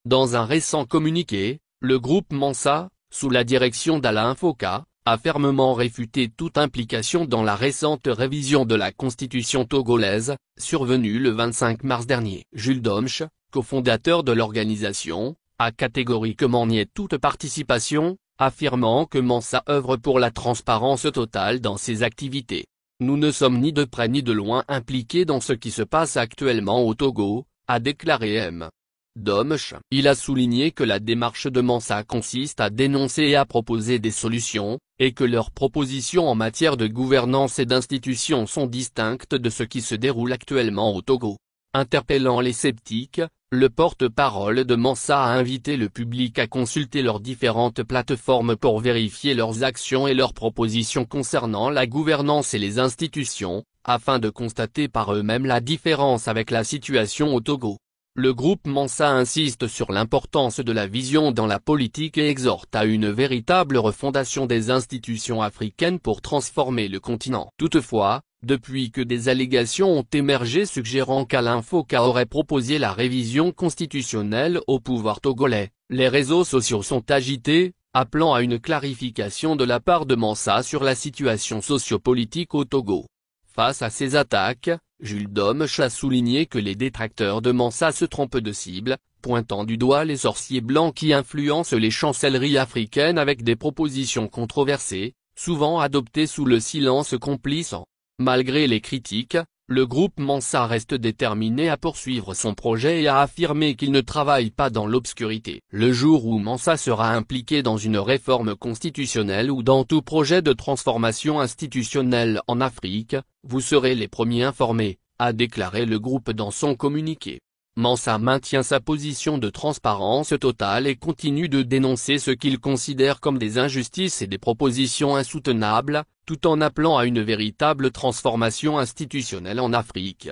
Dans un récent communiqué, le groupe Mensa, sous la direction d'Alain Foka, a fermement réfuté toute implication dans la récente révision de la constitution togolaise, survenue le 25 mars dernier. Jules Domche, cofondateur de l'organisation, a catégoriquement nié toute participation, affirmant que Mensa œuvre pour la transparence totale dans ses activités. Nous ne sommes ni de près ni de loin impliqués dans ce qui se passe actuellement au Togo, a déclaré M. Domche. Il a souligné que la démarche de Mensa consiste à dénoncer et à proposer des solutions, et que leurs propositions en matière de gouvernance et d'institutions sont distinctes de ce qui se déroule actuellement au Togo. Interpellant les sceptiques, le porte-parole de Mensa a invité le public à consulter leurs différentes plateformes pour vérifier leurs actions et leurs propositions concernant la gouvernance et les institutions, afin de constater par eux-mêmes la différence avec la situation au Togo. Le groupe Mensa insiste sur l'importance de la vision dans la politique et exhorte à une véritable refondation des institutions africaines pour transformer le continent. Toutefois, depuis que des allégations ont émergé suggérant qu'Alain Foka aurait proposé la révision constitutionnelle au pouvoir togolais, les réseaux sociaux sont agités, appelant à une clarification de la part de Mensa sur la situation sociopolitique au Togo. Face à ces attaques, Jules Domche a souligné que les détracteurs de Mensa se trompent de cible, pointant du doigt les sorciers blancs qui influencent les chancelleries africaines avec des propositions controversées, souvent adoptées sous le silence complice. Malgré les critiques, le groupe Mensa reste déterminé à poursuivre son projet et a affirmé qu'il ne travaille pas dans l'obscurité. Le jour où Mensa sera impliqué dans une réforme constitutionnelle ou dans tout projet de transformation institutionnelle en Afrique, vous serez les premiers informés, a déclaré le groupe dans son communiqué. Mensa maintient sa position de transparence totale et continue de dénoncer ce qu'il considère comme des injustices et des propositions insoutenables, tout en appelant à une véritable transformation institutionnelle en Afrique.